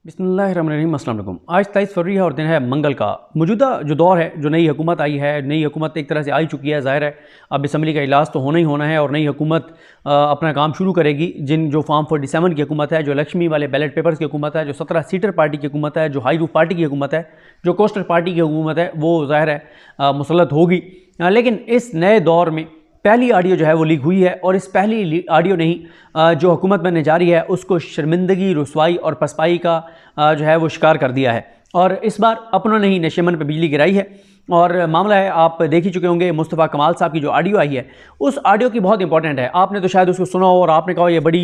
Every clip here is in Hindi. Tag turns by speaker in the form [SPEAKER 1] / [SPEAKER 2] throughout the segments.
[SPEAKER 1] बिस्मिल्लाहिर्रहमानिर्रहीम। अस्सलाम वालेकुम। आज 23 फरवरी है और दिन है मंगल का। मौजूदा जो दौर है, जो नई हुकूमत आई है, नई हुकूमत एक तरह से आई चुकी है, ज़ाहिर है अब असम्बली का इजलास तो होना ही होना है और नई हुकूमत अपना काम शुरू करेगी। जो फॉर्म 47 की हुकूमत है, जो लक्ष्मी वाले बैलेट पेपर्स की हुकूमत है, जो 17 सीटर पार्टी की हुकूमत है, जो हाई रूफ पार्टी की हुकूमत है, जो कोस्टर पार्टी की हुकूमत है, वो ज़ाहिर है मुसल्लत होगी। लेकिन इस नए दौर में पहली ऑडियो जो है वो लीक हुई है और इस पहली ऑडियो ने ही जो हुकूमत बनने जा रही है उसको शर्मिंदगी, रुसवाई और पसपाई का जो है वो शिकार कर दिया है। और इस बार अपनों ने ही नशेमन पर बिजली गिराई है। और मामला है, आप देख ही चुके होंगे, मुस्तफ़ा कमाल साहब की जो ऑडियो आई है उस ऑडियो की बहुत इंपॉर्टेंट है। आपने तो शायद उसको सुना हो और आपने कहा ये बड़ी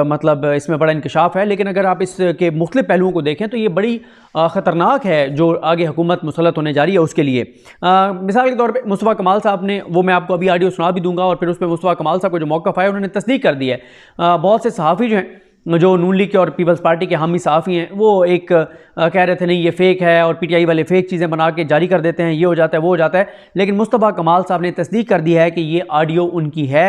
[SPEAKER 1] मतलब इसमें बड़ा इंकशाफ है, लेकिन अगर आप इसके मुख्तलिफ पहलुओं को देखें तो ये बड़ी ख़तरनाक है जो आगे हुकूमत मुसल्लत होने जा रही है उसके लिए। मिसाल के तौर पे मुस्तफ़ा कमाल साहब ने, वो मैं आपको अभी ऑडियो सुना भी दूंगा और फिर उस पर मुस्तफ़ा कमाल साहब को जो मौक़िफ़ आया उन्होंने तस्दीक कर दी है। बहुत से सहाफ़ी जो हैं, जो नून लीग के और पीपल्स पार्टी के हामी सहाफ़ी हैं, वो एक कह रहे थे नहीं ये फ़ेक है और पीटीआई वाले फ़ेक चीज़ें बना के जारी कर देते हैं, ये हो जाता है वो हो जाता है। लेकिन मुस्तफ़ा कमाल साहब ने तस्दीक कर दी है कि ये ऑडियो उनकी है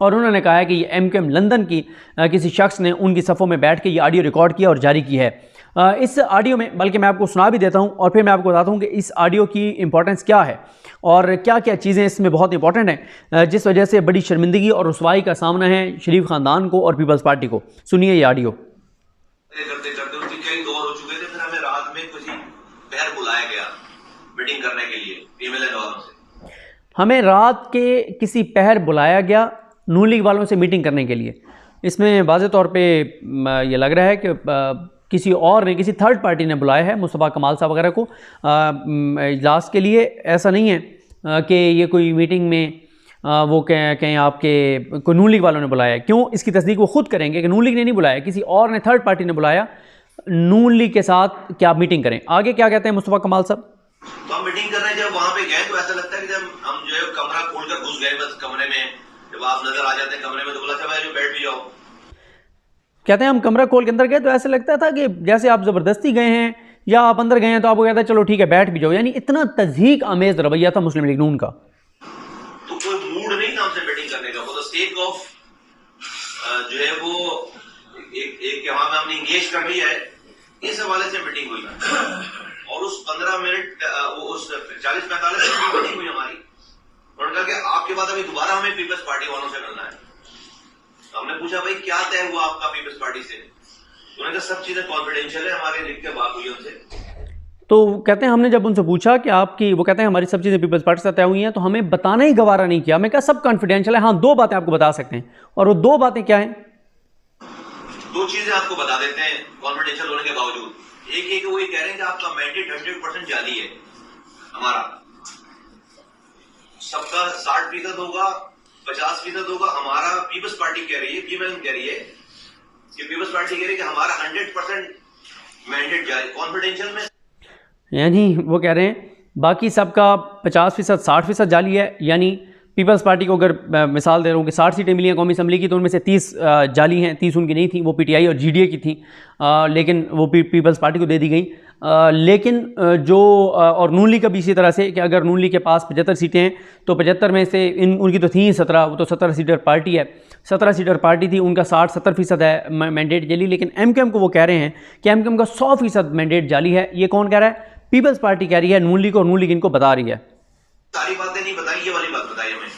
[SPEAKER 1] और उन्होंने कहा है कि ये MQM लंदन की किसी शख्स ने उनकी सफ़ों में बैठ के ये ऑडियो रिकॉर्ड किया और जारी की है। इस ऑडियो में, बल्कि मैं आपको सुना भी देता हूँ और फिर मैं आपको बताता हूँ कि इस ऑडियो की इंपॉर्टेंस क्या है और क्या क्या चीज़ें इसमें बहुत इंपॉर्टेंट हैं जिस वजह से बड़ी शर्मिंदगी और रुसवाई का सामना है शरीफ ख़ानदान को और पीपल्स पार्टी को। सुनिए ये ऑडियो।
[SPEAKER 2] करते करते उनके कई दौर हो चुके थे, फिर हमें रात में किसी पहर बुलाया गया मीटिंग करने के लिए एमएलएन वालों से।
[SPEAKER 1] हमें रात के किसी पहर बुलाया गया नून लीग वालों से मीटिंग करने के लिए। इसमें वाज़े तौर पे ये लग रहा है कि किसी और ने, किसी थर्ड पार्टी ने बुलाया है मुस्तफ़ा कमाल साहब वगैरह को इजलास के लिए। ऐसा नहीं है कि ये कोई मीटिंग में वो कहीं आपके को नून लीग वालों ने बुलाया है। क्यों, इसकी तस्दीक वो खुद करेंगे कि नून लीग ने नहीं बुलाया, किसी और ने, थर्ड पार्टी ने बुलाया नून लीग के साथ कि आप मीटिंग करें। आगे क्या कहते हैं मुस्तफ़ा कमाल साहब?
[SPEAKER 2] तो हम मीटिंग कर रहे हैं, जब वहां पे गए तो ऐसा लगता है कि जब हम जो है कमरा खोलकर घुस गए बस कमरे में, जब आप नजर आ जाते हैं कमरे में तो बोला चलो बैठ भी जाओ।
[SPEAKER 1] कहते हैं हम कमरा खोल के अंदर गए तो ऐसा लगता था कि जैसे आप ज़बरदस्ती गए हैं या आप अंदर गए हैं तो आपको कहता है चलो ठीक है बैठ भी जाओ। यानी इतना तज़हीक आमेज़ रवैया था मुस्लिम लीग नून का।
[SPEAKER 2] तो कोई मूड नहीं था हमसे मीटिंग करने का, वो तो सेक ऑफ जो है वो एक वहां में हमने इंगेज कर लिया है, इस हवाले से मीटिंग हुई। और उस 15 मिनट उस 40-45 मिनट की मीटिंग हुई हमारी। उन्होंने कहा कि आपके बाद अभी दोबारा हमें पीपल्स पार्टी वालों से मिलना है। तो हमने पूछा भाई क्या तय हुआ आपका पीपल्स पार्टी से? उन्होंने कहा सब चीजें कॉन्फिडेंशियल है, हमारे लिख के बात हुई उनसे।
[SPEAKER 1] तो कहते हैं हमने जब उनसे पूछा कि आपकी, वो कहते हैं हमारी सब चीज़ें पीपल्स पार्टी से तय हुई हैं, तो हमें बताना ही गवारा नहीं किया। मैं कहा सब कॉन्फिडेंशियल है, हाँ 2 बातें आपको बता सकते हैं। और वो 2 बातें क्या हैं?
[SPEAKER 2] 2 चीजें आपको बता देते हैं कॉन्फिडेंशियल होने के बावजूद। एक वो ये कह रहे हैं कि आपका मैंडेट 100% जाली है, हमारा सबका 60% होगा, 50% होगा। हमारा पीपल्स पार्टी कह रही है, पीपल्स कह रही है कि पीपल्स पार्टी कह रही है कि हमारा 100% मैंडेट जाली कॉन्फिडेंशियल में।
[SPEAKER 1] यानी वो कह रहे हैं बाकी सबका 50%, 60% जाली है। यानी पीपल्स पार्टी को अगर मिसाल दे रहा हूँ कि 60 सीटें मिली हैं कौमी असम्बली की, तो उनमें से 30 जाली हैं, 30 उनकी नहीं थी, वो पीटीआई और जीडीए की थी, लेकिन वो पीपल्स पार्टी को दे दी गई। लेकिन जो और नून लीग का भी इसी तरह से कि अगर नून लीग के पास 75 सीटें हैं तो 75 में से उनकी तो थी 17, वो तो 17 सीटर पार्टी है, 17 सीटर पार्टी थी, उनका 60-70% है मैंडेट जाली। लेकिन MQM को वो कह रहे हैं कि MQM का 100% मैंडेट जाली है। ये कौन कह रहा है? पीपल्स पार्टी कह रही है नून लीग, और नून लीग इनको बता रही है।
[SPEAKER 2] सारी बातें नहीं बताई, ये वाली बात बताई हमें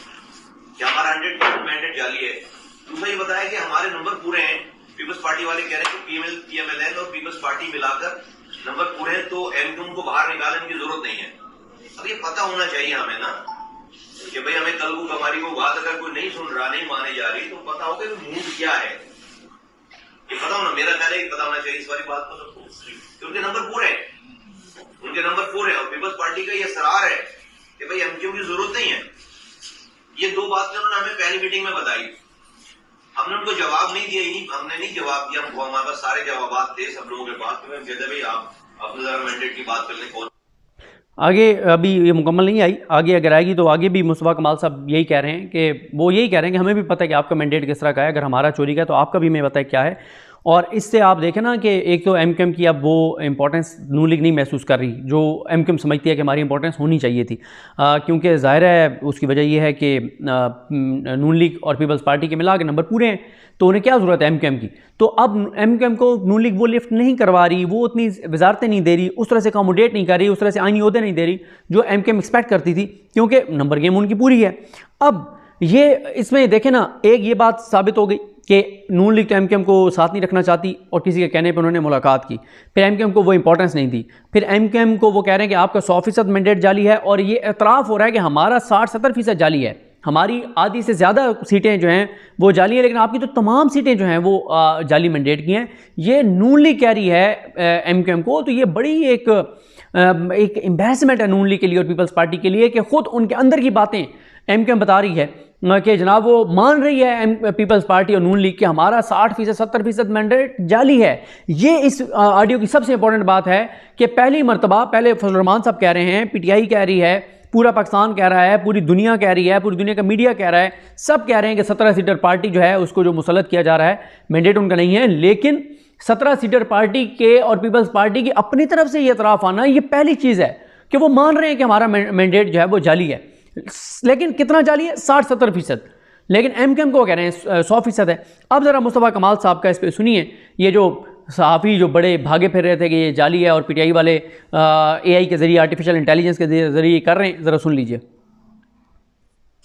[SPEAKER 2] कि हमारा 100% मैंडेट जाली है। दूसरा ये बताया कि हमारे नंबर पूरे हैं। पीपल्स पार्टी वाले कह रहे हैं कि PMLN और पीपल्स पार्टी मिलाकर नंबर पूरे हैं, तो MQM को बाहर निकालने की जरूरत नहीं है। अब ये पता होना चाहिए हमें ना कि भाई हमें कल को हमारी वो बात अगर कोई नहीं सुन रहा, नहीं माने जा रही, तो पता हो कि मूड क्या है, ये पता होना, मेरा ख्याल है कि पता होना चाहिए इस वाली बात को सबको, कि उनके नंबर पूरे हैं, उनके नंबर पूरे हैं। और पीपल्स पार्टी का ये सरार है कि भाई MQM की जरूरत नहीं है। ये 2 बातें उन्होंने हमें पहली मीटिंग में बताई। हमने उनको जवाब नहीं दिया, हमने नहीं जवाब दिया, हमको हमारे पास सारे जवाब थे सब लोगों के पास। तो कहते भाई आप अपने जरा मैंडेट की बात करने कौन।
[SPEAKER 1] आगे अभी ये मुकम्मल नहीं आई, आगे अगर आएगी तो आगे भी मुस्तफ़ा कमाल साहब यही कह रहे हैं कि वो यही कह रहे हैं कि हमें भी पता है कि आपका मैंडेट किस तरह का है, अगर हमारा चोरी का है तो आपका भी हमें पता है क्या है। और इससे आप देखें ना कि एक तो एमक्यूएम की अब वो इम्पोर्टेंस नून लीग नहीं महसूस कर रही जो एमक्यूएम समझती है कि हमारी इम्पोर्टेंस होनी चाहिए थी, क्योंकि ज़ाहिर है उसकी वजह ये है कि नून लीग और पीपल्स पार्टी के मिला के नंबर पूरे हैं, तो उन्हें क्या ज़रूरत है एमक्यूएम की। तो अब एमक्यूएम को नून लीग वो लिफ्ट नहीं करवा रही, वो उतनी वजारतें नहीं दे रही, उस तरह से अकोमोडेट नहीं कर रही, उस तरह से आईनी ओहदे नहीं दे रही जो एमक्यूएम एक्सपेक्ट करती थी, क्योंकि नंबर गेम उनकी पूरी है। अब ये इसमें देखें ना, एक ये बात साबित हो गई कि नून लीग तो एमक्यूएम को साथ नहीं रखना चाहती और किसी के कहने पर उन्होंने मुलाकात की, फिर एमक्यूएम को वो इंपॉर्टेंस नहीं दी, फिर एमक्यूएम को वो कह रहे हैं कि आपका 100% मैंडेट जाली है, और ये एतराफ़ हो रहा है कि हमारा 60-70% जाली है, हमारी आधी से ज़्यादा सीटें जो हैं वो जाली हैं, लेकिन आपकी तो तमाम सीटें जो हैं वो जाली मैंडेट की हैं। ये नून लीग कह रही है एमक्यूएम को, तो ये बड़ी एक एम्बैरसमेंट है नून लीग के लिए और पीपल्स पार्टी के लिए कि ख़ुद उनके अंदर की बातें एमक्यूएम बता रही है कि जनाब वो मान रही है पीपल्स पार्टी और नून लीग कि हमारा 60% 70% मैंडेट जाली है। ये इस ऑडियो की सबसे इंपॉर्टेंट बात है कि पहली मरतबा, पहले फजल रहमान साहब कह रहे हैं, पीटीआई कह रही है, पूरा पाकिस्तान कह रहा है, पूरी दुनिया कह रही है, पूरी दुनिया का मीडिया कह रहा है, सब कह रहे हैं कि 17 सीटर पार्टी जो है उसको जो मुसल्लत किया जा रहा है मैंडेट उनका नहीं है, लेकिन 17 सीटर पार्टी के और पीपल्स पार्टी की अपनी तरफ से ये एतराफ़ आना, ये पहली चीज़ है कि वो मान रहे हैं कि हमारा मैंडेट जो है वो जाली है। लेकिन कितना जाली है? 60-70%। लेकिन एमक्यूएम को कह रहे हैं 100% है। अब ज़रा मुस्तफ़ा कमाल साहब का इस पर सुनिए, ये जो सहाफ़ी जो बड़े भागे फिर रहे थे कि ये जाली है और पीटीआई वाले एआई के ज़रिए, आर्टिफिशियल इंटेलिजेंस के ज़रिए कर रहे हैं, ज़रा सुन लीजिए।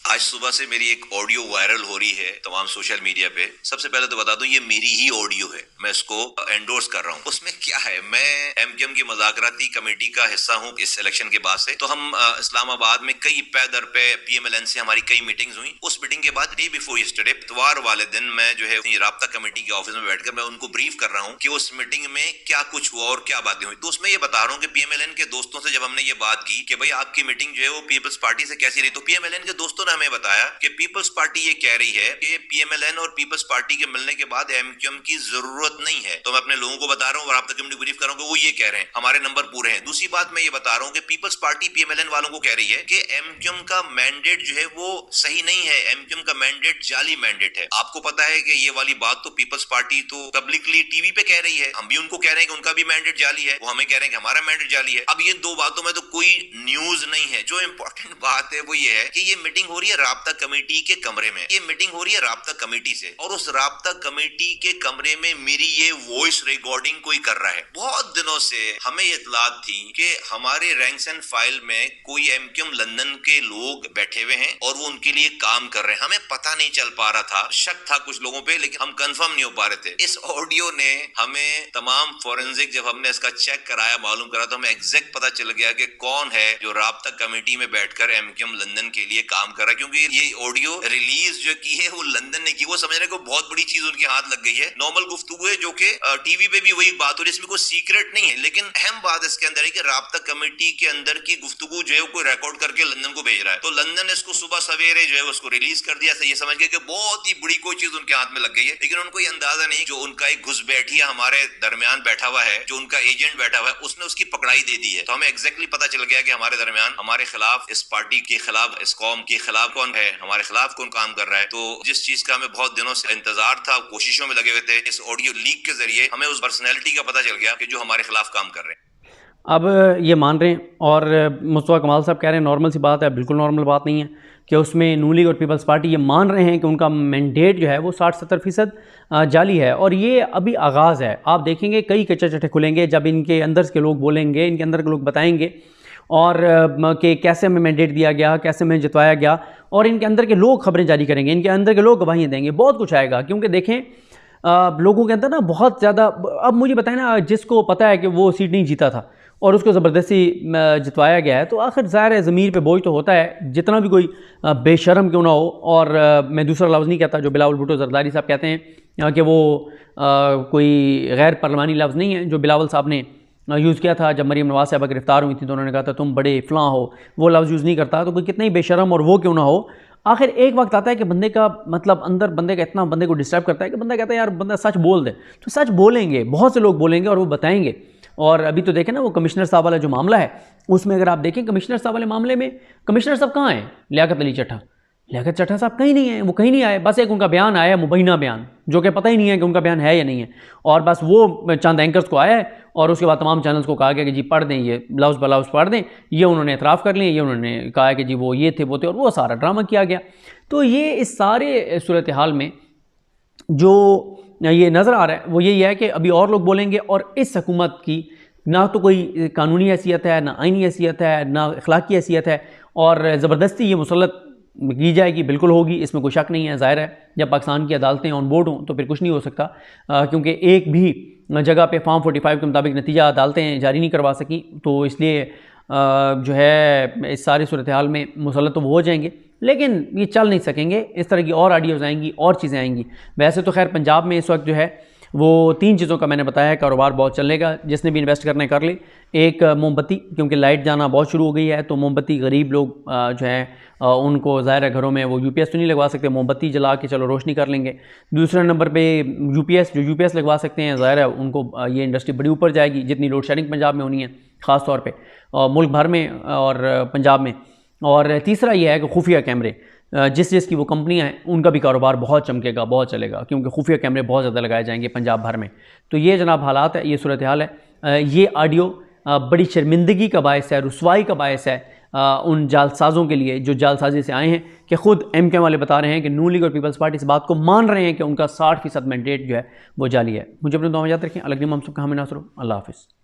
[SPEAKER 2] आज सुबह से मेरी एक ऑडियो वायरल हो रही है तमाम सोशल मीडिया पे। सबसे पहले तो बता दूं ये मेरी ही ऑडियो है, मैं इसको एंडोर्स कर रहा हूं। उसमें क्या है, मैं एमक्यूएम की मुज़ाकराती कमेटी का हिस्सा हूं इस इलेक्शन के बाद से। तो हम इस्लामाबाद में कई पैदर पे पीएमएलएन से हमारी कई मीटिंग्स हुई। उस मीटिंग के बाद डे बिफोर यस्टरडे, इतवार वाले दिन, मैं जो है राब्ता कमेटी के ऑफिस में बैठकर मैं उनको ब्रीफ कर रहा हूँ कि उस मीटिंग में क्या कुछ हुआ और क्या बातें हुई। तो उसमें ये बता रहा हूँ कि पीएमएलएन के दोस्तों से जब हमने ये बात की कि भाई आपकी मीटिंग जो है वो पीपल्स पार्टी से कैसी रही, तो पीएमएलएन के दोस्तों ने हमें बताया कि पीपल्स पार्टी ये कह रही है कि पीएमएलएन और पीपल्स पार्टी के मिलने के बाद एमक्यूएम की जरूरत नहीं है। तो मैं अपने लोगों को बता रहा हूँ और आप तक कमेटी ब्रीफ कर रहा हूँ कि वो ये कह रहे हैं हमारे नंबर पूरे हैं। दूसरी बात मैं ये बता रहा हूँ कि पीपल्स पार्टी पीएमएलएन वालों को कह रही है कि एमक्यूएम का मैंडेट जो है वो सही नहीं है, एमक्यूएम का मैंडेट जाली मैंडेट है। आपको पता है कि ये वाली बात तो पीपल्स पार्टी तो पब्लिकली टीवी पे कह रही है, हम भी उनको कह रहे हैं कि उनका भी मैंडेट जाली है, वो हमें कह रहे हैं कि हमारा मैंडेट जाली है। अब ये दो बातों में तो कोई न्यूज नहीं है। जो इंपॉर्टेंट बात है वो ये है कि ये मीटिंग हो रही है राब्ता कमेटी के कमरे में, ये मीटिंग हो रही है राब्ता कमेटी से, और उस राब्ता कमेटी के कमरे में मेरी ये वॉइस रिकॉर्डिंग कोई कर रहा है। बहुत दिनों से हमें ये इत्तलात थी कि हमारे रैंक्स एंड फाइल में कोई एमक्यूएम लंदन के लोग बैठे हुए हैं और वो उनके लिए काम कर रहे हैं। हमें पता नहीं चल पा रहा था, शक था कुछ लोगों पे, लेकिन हम कंफर्म नहीं हो पा रहे थे। इस ऑडियो ने हमें तमाम फोरेंसिक, जब हमने इसका चेक कराया, मालूम करा, तो हमें एग्जैक्ट पता चल गया कि कौन है जो राब्ता कमेटी में बैठकर एमक्यूएम लंदन के लिए काम कर रहा है। क्योंकि ये ऑडियो रिलीज जो की है वो लंदन ने की, वो समझने को बहुत बड़ी चीज उनके हाथ लग गई है। नॉर्मल गुफ्तगू है जो कि टीवी पे भी वही बात हो रही है, इसमें कोई सीक्रेट नहीं है। लेकिन अहम बात इसके अंदर है कि राब्ता कमेटी के अंदर की गुफ्तगू जो है कोई रिकॉर्ड करके लंदन को भेज रहा है। तो लंदन ने इसको सुबह सवेरे जो है उसको रिलीज कर दिया, ये समझ के कि बहुत ही बड़ी कोई चीज उनके हाथ में लग गई है। लेकिन उनको ये अंदाजा नहीं, जो उनका एक घुसपैठिया हमारे दरमियान बैठा हुआ है, जो उनका एजेंट बैठा हुआ है, उसने उसकी पकड़ाई दे दी है। तो हमें एग्जैक्टली पता चल गया कि हमारे दरमियान, हमारे खिलाफ, इस पार्टी के खिलाफ, इस कौम के खिलाफ कौन है, हमारे खिलाफ कौन काम कर रहा है। तो जिस चीज का हमें बहुत दिनों से इंतजार था, कोशिशों में लगे हुए थे, इस ऑडियो लीक के जरिए हमें उस पर्सनैलिटी का पता चल गया कि जो हमारे खिलाफ काम कर रहे हैं।
[SPEAKER 1] अब ये मान रहे हैं, और मुस्तफ़ा कमाल साहब कह रहे हैं नॉर्मल सी बात है, बिल्कुल नॉर्मल बात नहीं है कि उसमें नून लीग और पीपल्स पार्टी ये मान रहे हैं कि उनका मैंडेट जो है वो 60-70% जाली है। और ये अभी आगाज़ है, आप देखेंगे कई कच्चे चट्टे खुलेंगे जब इनके अंदर के लोग बोलेंगे, इनके अंदर के लोग बताएंगे और कि कैसे हमें मैंडेट दिया गया, कैसे हमें जितवाया गया, और इनके अंदर के लोग खबरें जारी करेंगे, इनके अंदर के लोग गवाहियाँ देंगे, बहुत कुछ आएगा। क्योंकि देखें लोगों के अंदर ना बहुत ज़्यादा, अब मुझे बताएं ना, जिसको पता है कि वो सीट नहीं जीता था और उसको ज़बरदस्ती जितवाया गया है, तो आखिर ज़ाहिर है ज़मीर पे बोझ तो होता है, जितना भी कोई बेशरम क्यों ना हो। और मैं दूसरा लफ्ज़ नहीं कहता जो बिलावल भुट्टो जरदारी साहब कहते हैं कि वो कोई गैर पार्लिमानी लफ्ज़ नहीं है जो बिलावल साहब ने यूज़ किया था जब मरीम नवाज़ साहबा गिरफ़्तार हुई थी, तो उन्होंने कहा था तुम बड़े फ़लाँ हो, वो लफ्ज़ यूज़ नहीं करता। तो कोई कितना ही बेशरम और वो क्यों ना हो, आखिर एक वक्त आता है कि बंदे का मतलब अंदर बंदे का इतना बंदे को डिस्टर्ब करता है कि बंदा कहता है यार बंदा सच बोल दे। तो सच बोलेंगे, बहुत से लोग बोलेंगे और वो बताएंगे। और अभी तो देखें ना वो कमिश्नर साहब वाला जो मामला है, उसमें अगर आप देखें कमिश्नर साहब वाले मामले में कमिश्नर साहब कहाँ हैं? लियाकत अली चट्टा, लियाकत चट्टा साहब कहीं नहीं है, वो कहीं नहीं आए, बस एक उनका बयान आया मुबैना बयान, जो कि पता ही नहीं है कि उनका बयान है या नहीं है, और बस वो चंद एंकर्स को आया है और उसके बाद तमाम चैनल्स को कहा गया कि जी पढ़ दें, ये लफ्ज़ ब लफ्ज़ पढ़ दें, ये उन्होंने एतराफ़ कर लिए, ये उन्होंने कहा कि जी वो ये थे वो थे, और वो सारा ड्रामा किया गया। तो ये इस सारे सूरत हाल में जो ये नज़र आ रहा है वो यही है कि अभी और लोग बोलेंगे, और इस हुकूमत की ना तो कोई कानूनी हैसियत है, ना आइनी हैसियत है, ना अखलाकी हैसियत है, और ज़बरदस्ती ये मुसल्लत की जाएगी, बिल्कुल होगी, इसमें कोई शक नहीं है। ज़ाहिर है जब पाकिस्तान की अदालतें ऑन बोर्ड हों तो फिर कुछ नहीं हो सकता, क्योंकि एक भी जगह पे फॉर्म 45 के मुताबिक नतीजा अदालतें जारी नहीं करवा सकी, तो इसलिए जो है इस सारी सूरत हाल में मुसल्लत तो वो हो जाएंगे, लेकिन ये चल नहीं सकेंगे। इस तरह की और आइडियाज़ आएंगी और चीज़ें आएंगी। वैसे तो खैर पंजाब में इस वक्त जो है वो 3 चीज़ों का मैंने बताया है कारोबार बहुत चलेगा, जिसने भी इन्वेस्ट करना है कर ले। एक मोमबत्ती, क्योंकि लाइट जाना बहुत शुरू हो गई है, तो मोमबत्ती गरीब लोग जो है उनको ज़ाहिर है घरों में वो यूपीएस तो नहीं लगवा सकते, मोमबत्ती जला के चलो रोशनी कर लेंगे। दूसरे नंबर पे यूपीएस, जो यूपीएस लगवा सकते हैं, ज़ाहिर है उनको ये इंडस्ट्री बड़ी ऊपर जाएगी जितनी लोड शेडिंग पंजाब में होनी है ख़ास तौर पर मुल्क भर में और पंजाब में। और तीसरा ये है कि खुफिया कैमरे, जिस की वो कंपनियां हैं उनका भी कारोबार बहुत चमकेगा, बहुत चलेगा, क्योंकि खुफिया कैमरे बहुत ज़्यादा लगाए जाएंगे पंजाब भर में। तो ये जनाब हालात है, ये सूरत हाल है। ये ऑडियो बड़ी शर्मिंदगी का बायस है, रुसवाई का बायस है उन जालसाज़ों के लिए जो जालसाजी से आए हैं, कि ख़ुद MK वाले बता रहे हैं कि नून लीग और पीपल्स पार्टी इस बात को मान रहे हैं कि उनका 60% मैंडेट जो है वो जाली है। मुझे अपने दुआ में याद रखें। अलग हम सबका हमें नासर। अल्लाह हाफ़िज़।